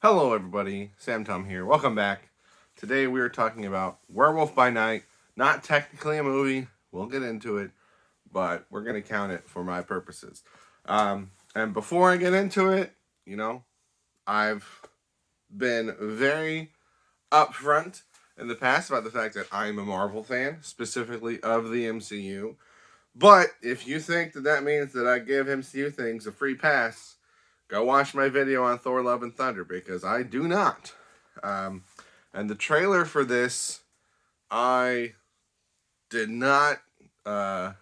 Hello everybody, Sam Tom here. Welcome back. Today we are talking about Werewolf by Night. Not technically a movie, we'll get into it, but we're going to count it for my purposes. And before I get into it, I've been very upfront in the past about the fact that I'm a Marvel fan, specifically of the MCU. But if you think that means that I give MCU things a free pass, go watch my video on Thor Love and Thunder, because I do not. And the trailer for this, I did not... the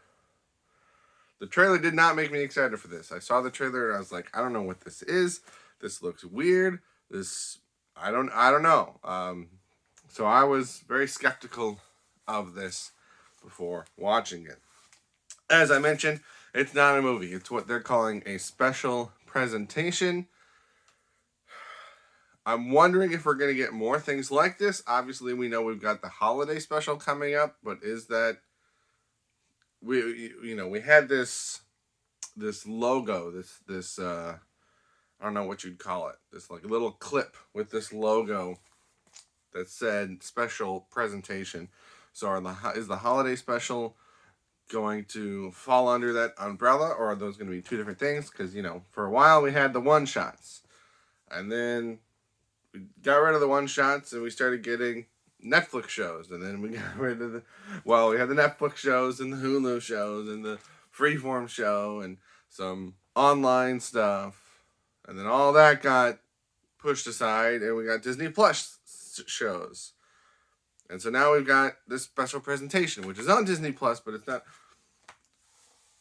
trailer did not make me excited for this. I saw the trailer and I was like, I don't know what this is. This looks weird. I don't know. So I was very skeptical of this before watching it. As I mentioned, it's not a movie. It's what they're calling a special presentation. I'm wondering if we're going to get more things like this. Obviously, we know we've got the holiday special coming up, but is that... we had this logo, this I don't know what you'd call it. This like little clip with this logo that said special presentation. So is the holiday special going to fall under that umbrella, or are those going to be two different things? Because, for a while we had the one-shots, and then we got rid of the one-shots and we started getting Netflix shows, and then we got rid of we had the Netflix shows and the Hulu shows and the Freeform show and some online stuff, and then all that got pushed aside and we got Disney Plus shows. And so now we've got this special presentation, which is on Disney Plus, but it's not.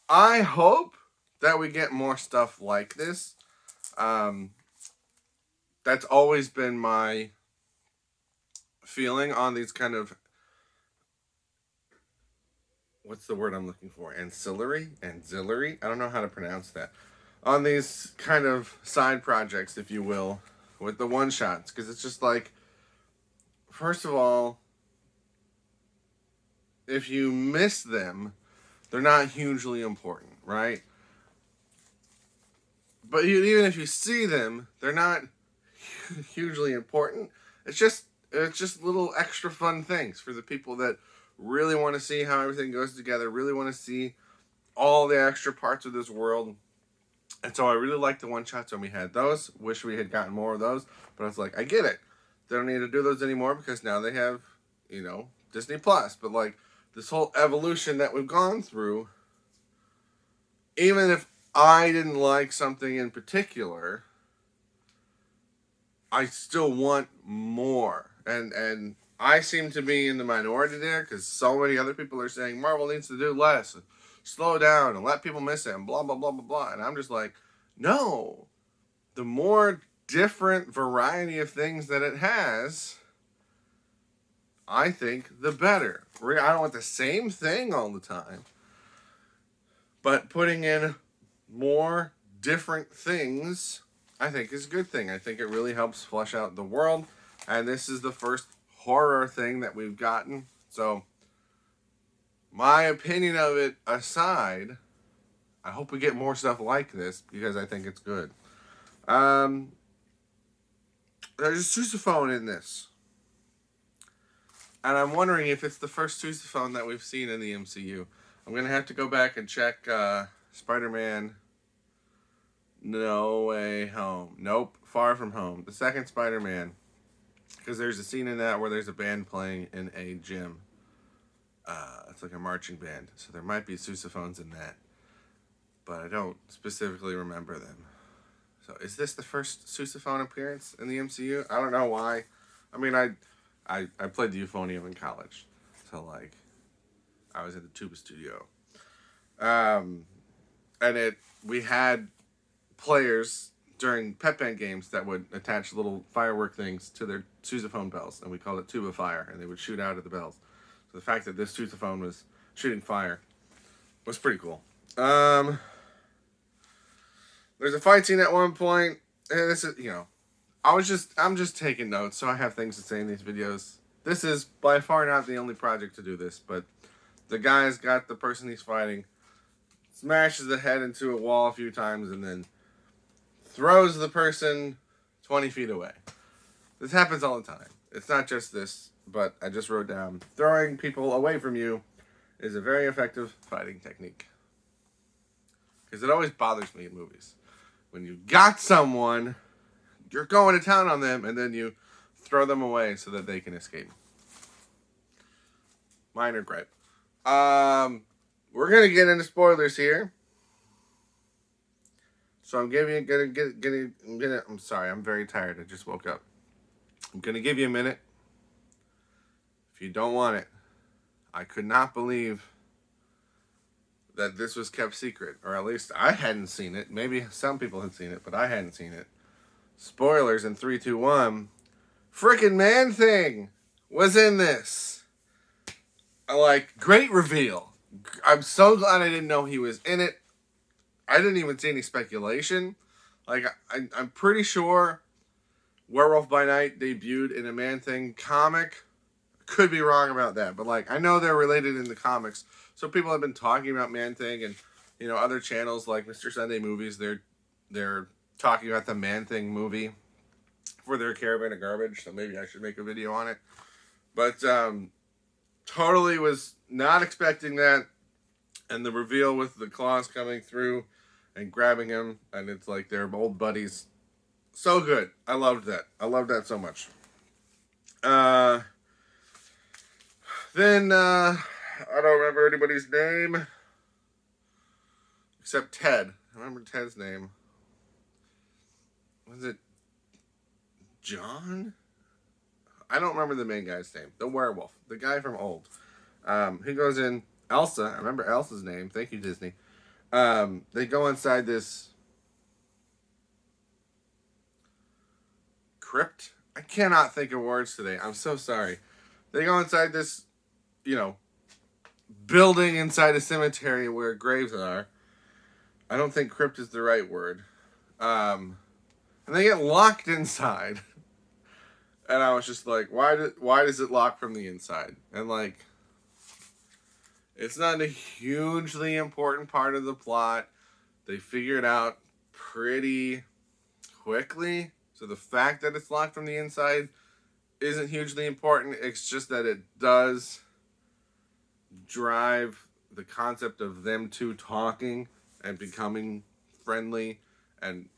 I hope that we get more stuff like this. That's always been my feeling on these kind of, what's the word I'm looking for? Ancillary? I don't know how to pronounce that. On these kind of side projects, if you will, with the one-shots. Because it's just like, first of all, if you miss them, they're not hugely important, right? But even if you see them, they're not hugely important. It's just little extra fun things for the people that really want to see how everything goes together, really want to see all the extra parts of this world. And so I really liked the one-shots when we had those. Wish we had gotten more of those. But I was like, I get it. They don't need to do those anymore because now they have, Disney Plus. But like, this whole evolution that we've gone through, even if I didn't like something in particular, I still want more. And I seem to be in the minority there, because so many other people are saying Marvel needs to do less, and slow down, and let people miss it, and blah, blah, blah, blah, blah. And I'm just like, no. The more different variety of things that it has, I think the better. I don't want the same thing all the time, but putting in more different things, I think, is a good thing. I think it really helps flesh out the world, and this is the first horror thing that we've gotten. So, my opinion of it aside, I hope we get more stuff like this, because I think it's good. There's a sousaphone in this. And I'm wondering if it's the first sousaphone that we've seen in the MCU. I'm going to have to go back and check Spider-Man No Way Home. Nope, Far From Home. The second Spider-Man. Because there's a scene in that where there's a band playing in a gym. It's like a marching band. So there might be sousaphones in that. But I don't specifically remember them. So is this the first sousaphone appearance in the MCU? I don't know why. I mean, I played the euphonium in college. So, like, I was in the tuba studio. And we had players during pep band games that would attach little firework things to their sousaphone bells, and we called it tuba fire, and they would shoot out of the bells. So the fact that this sousaphone was shooting fire was pretty cool. There's a fight scene at one point, and this is, I'm just taking notes, so I have things to say in these videos. This is by far not the only project to do this, but the guy's got the person he's fighting, smashes the head into a wall a few times, and then throws the person 20 feet away. This happens all the time. It's not just this, but I just wrote down, throwing people away from you is a very effective fighting technique. Because it always bothers me in movies. When you got someone, you're going to town on them, and then you throw them away so that they can escape. Minor gripe. We're going to get into spoilers here. So I'm I'm sorry, I'm very tired. I just woke up. I'm going to give you a minute. If you don't want it, I could not believe that this was kept secret. Or at least I hadn't seen it. Maybe some people had seen it, but I hadn't seen it. Spoilers in 3, 2, 1. Frickin' Man-Thing was in this. Great reveal. I'm so glad I didn't know he was in it. I didn't even see any speculation. I'm pretty sure Werewolf by Night debuted in a Man-Thing comic. Could be wrong about that, but I know they're related in the comics. So people have been talking about Man-Thing, and other channels like Mr. Sunday Movies. They're talking about the Man-Thing movie for their Caravan of Garbage. So maybe I should make a video on it. But totally was not expecting that, and the reveal with the claws coming through and grabbing him, and it's like they're old buddies. So good. I loved that. I loved that so much. Then, I don't remember anybody's name. Except Ted. I remember Ted's name. Was it John? I don't remember the main guy's name. The werewolf. The guy from Old. He goes in. Elsa. I remember Elsa's name. Thank you, Disney. They go inside this crypt. I cannot think of words today. I'm so sorry. They go inside this, building inside a cemetery where graves are. I don't think crypt is the right word. And they get locked inside. And I was just like, why does it lock from the inside? And it's not a hugely important part of the plot. They figure it out pretty quickly. So the fact that it's locked from the inside isn't hugely important. It's just that it does drive the concept of them two talking and becoming friendly. And,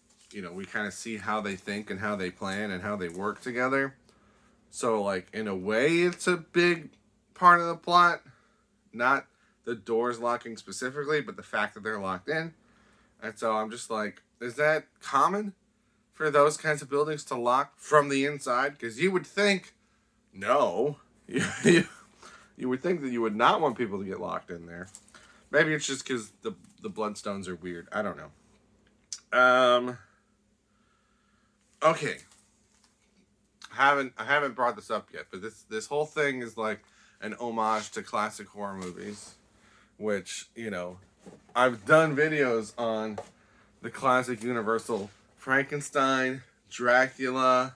we kind of see how they think and how they plan and how they work together. So, in a way, it's a big part of the plot. Not the doors locking specifically, but the fact that they're locked in. And so I'm just like, is that common for those kinds of buildings to lock from the inside? Because you would think, no. You would think that you would not want people to get locked in there. Maybe it's just because the bloodstones are weird. I don't know. Okay. I haven't brought this up yet, but this whole thing is an homage to classic horror movies, which, I've done videos on the classic Universal Frankenstein, Dracula,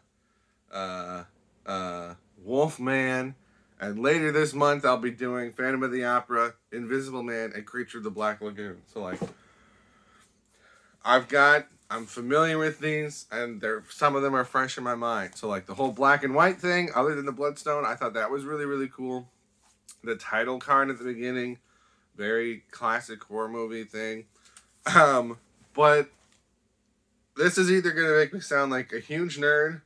Wolfman, and later this month I'll be doing Phantom of the Opera, Invisible Man, and Creature of the Black Lagoon. So I'm familiar with these, and some of them are fresh in my mind. So the whole black and white thing, other than the Bloodstone, I thought that was really, really cool. The title card at the beginning, very classic horror movie thing. But this is either going to make me sound like a huge nerd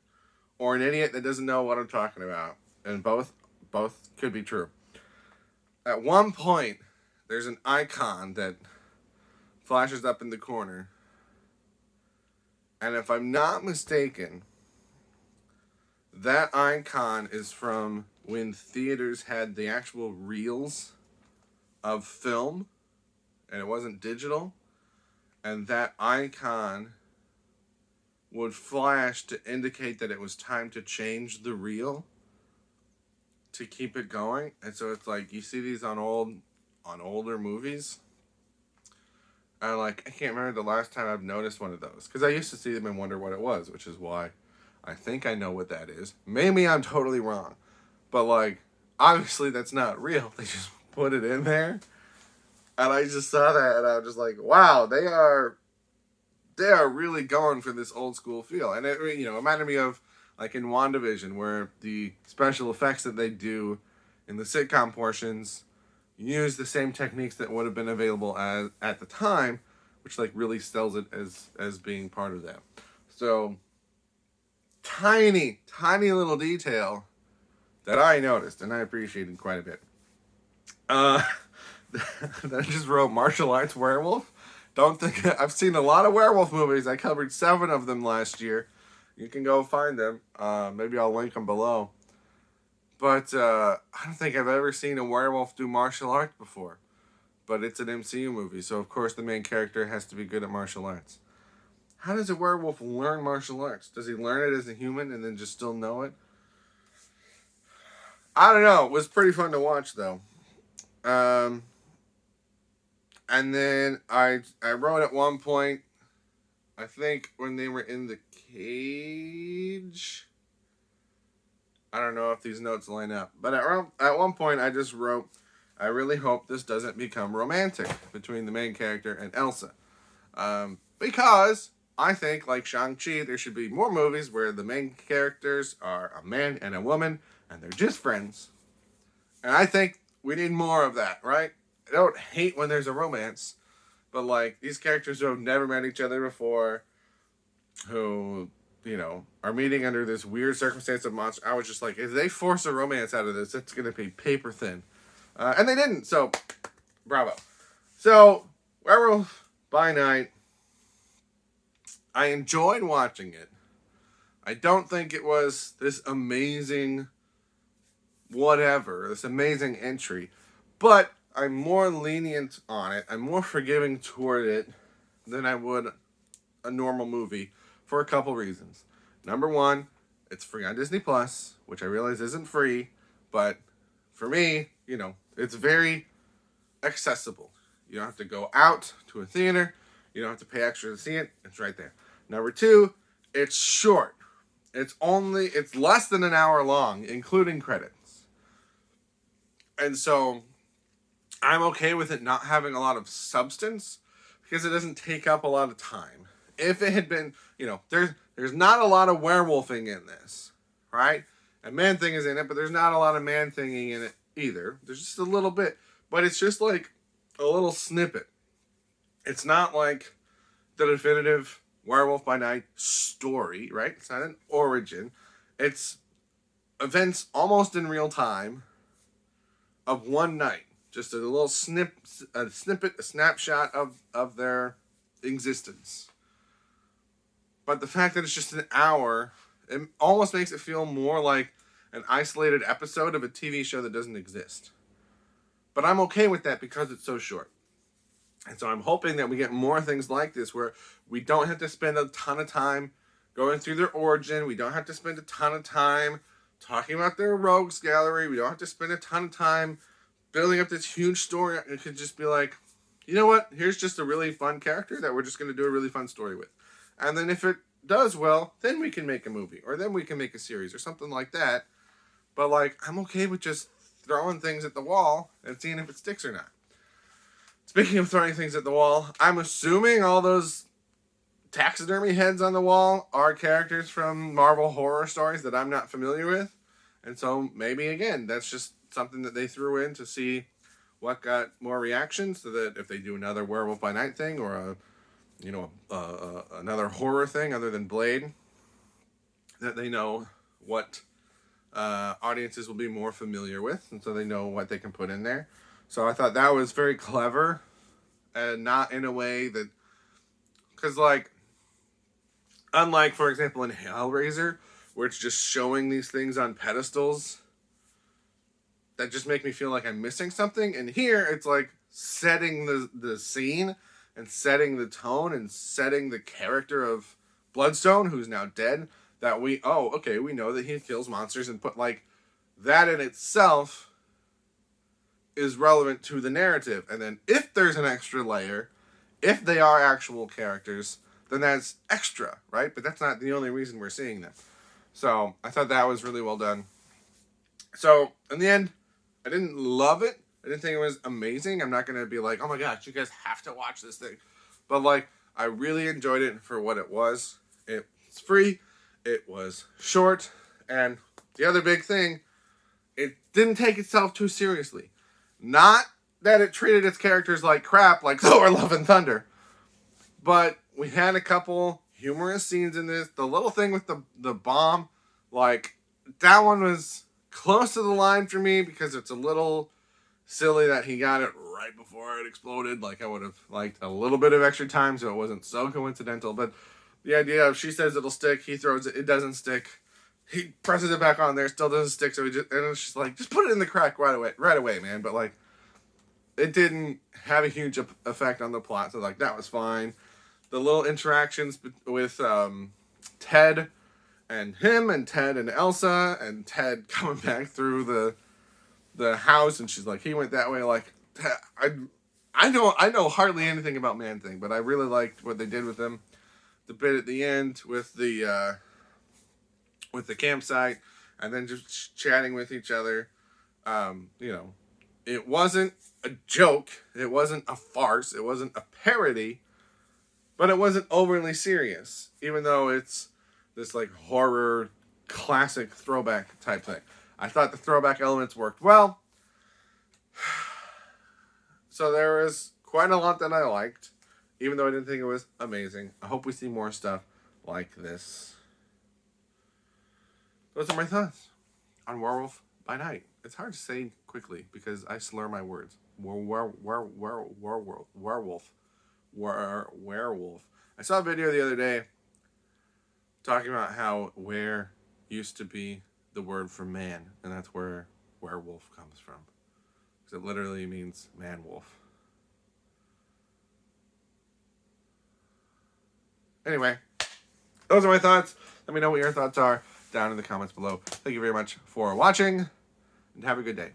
or an idiot that doesn't know what I'm talking about. And both could be true. At one point, there's an icon that flashes up in the corner. And if I'm not mistaken, that icon is from when theaters had the actual reels of film, and it wasn't digital. And that icon would flash to indicate that it was time to change the reel to keep it going. And so it's you see these on older movies. And I can't remember the last time I've noticed one of those. Because I used to see them and wonder what it was, which is why I think I know what that is. Maybe I'm totally wrong. But obviously that's not real. They just put it in there. And I just saw that and I was just like, wow, they are they are really going for this old school feel. And it reminded me of like in WandaVision, where the special effects that they do in the sitcom portions use the same techniques that would have been available at the time, which like really sells it as being part of that. So tiny little detail that I noticed and I appreciated quite a bit. Then I just wrote martial arts werewolf. Don't think I've seen a lot of werewolf movies. I covered 7 of them last year. You can go find them. Maybe I'll link them below. But I don't think I've ever seen a werewolf do martial arts before. But it's an MCU movie, so of course the main character has to be good at martial arts. How does a werewolf learn martial arts? Does he learn it as a human and then just still know it? I don't know. It was pretty fun to watch, though. And then I wrote at one point, I think when they were in the cage, I don't know if these notes line up, but at one point I just wrote, I really hope this doesn't become romantic between the main character and Elsa. Because I think, like Shang-Chi, there should be more movies where the main characters are a man and a woman, and they're just friends. And I think we need more of that, right? I don't hate when there's a romance, but like these characters who have never met each other before, who, are meeting under this weird circumstance of monster. I was just like, if they force a romance out of this, it's going to be paper thin. And they didn't, so bravo. So, Werewolf by Night, I enjoyed watching it. I don't think it was this amazing this amazing entry, but I'm more lenient on it. I'm more forgiving toward it than I would a normal movie for a couple reasons. Number one, it's free on Disney Plus, which I realize isn't free, but for me, it's very accessible. You don't have to go out to a theater. You don't have to pay extra to see it. It's right there. Number two, it's short. It's less than an hour long, including credits. And so I'm okay with it not having a lot of substance because it doesn't take up a lot of time. If it had been, there's not a lot of werewolfing in this, right? A man thing is in it, but there's not a lot of man thinging in it either. There's just a little bit, but it's just like a little snippet. It's not like the definitive Werewolf by Night story, right? It's not an origin. It's events almost in real time of one night. Just a little snippet, a snapshot of their existence. But the fact that it's just an hour, it almost makes it feel more like an isolated episode of a TV show that doesn't exist. But I'm okay with that because it's so short. And so I'm hoping that we get more things like this where we don't have to spend a ton of time going through their origin. We don't have to spend a ton of time talking about their rogues gallery. We don't have to spend a ton of time building up this huge story. It could just be like, you know what? Here's just a really fun character that we're just going to do a really fun story with. And then if it does well, then we can make a movie. Or then we can make a series or something like that. But like, I'm okay with just throwing things at the wall and seeing if it sticks or not. Speaking of throwing things at the wall, I'm assuming all those taxidermy heads on the wall are characters from Marvel horror stories that I'm not familiar with. And so maybe, again, that's just something that they threw in to see what got more reactions, so that if they do another Werewolf by Night thing or another horror thing other than Blade, that they know what audiences will be more familiar with, and so they know what they can put in there. So I thought that was very clever, and not in a way that, because like, unlike, for example, in Hellraiser, where it's just showing these things on pedestals that just make me feel like I'm missing something. And here, it's like setting the scene and setting the tone and setting the character of Bloodstone, who's now dead, that we know that he kills monsters, and put like that in itself is relevant to the narrative. And then if there's an extra layer, if they are actual characters, then that's extra, right? But that's not the only reason we're seeing them. So I thought that was really well done. So in the end, I didn't love it. I didn't think it was amazing. I'm not going to be like, oh my gosh, you guys have to watch this thing. But like, I really enjoyed it for what it was. It was free, it was short, and the other big thing, it didn't take itself too seriously. Not that it treated its characters like crap, like Thor: Love and Thunder, but we had a couple humorous scenes in this. The little thing with the bomb, like, that one was close to the line for me because it's a little silly that he got it right before it exploded. Like, I would have liked a little bit of extra time so it wasn't so coincidental. But the idea of she says it'll stick, he throws it, it doesn't stick. He presses it back on there, still doesn't stick. So he just, and it's just like, just put it in the crack right away, man. But like, it didn't have a huge effect on the plot, so like that was fine. The little interactions with Ted and him and Ted and Elsa, and Ted coming back through the house, and she's like, he went that way. Like, I know hardly anything about Man-Thing, but I really liked what they did with him. The bit at the end with the campsite, and then just chatting with each other. It wasn't a joke. It wasn't a farce. It wasn't a parody. But it wasn't overly serious, even though it's this like horror classic throwback type thing. I thought the throwback elements worked well. So there was quite a lot that I liked, even though I didn't think it was amazing. I hope we see more stuff like this. Those are my thoughts on Werewolf by Night. It's hard to say quickly because I slur my words. Werewolf. I saw a video the other day talking about how were used to be the word for man, and that's where werewolf comes from. Because it literally means man-wolf. Anyway, those are my thoughts. Let me know what your thoughts are down in the comments below. Thank you very much for watching, and have a good day.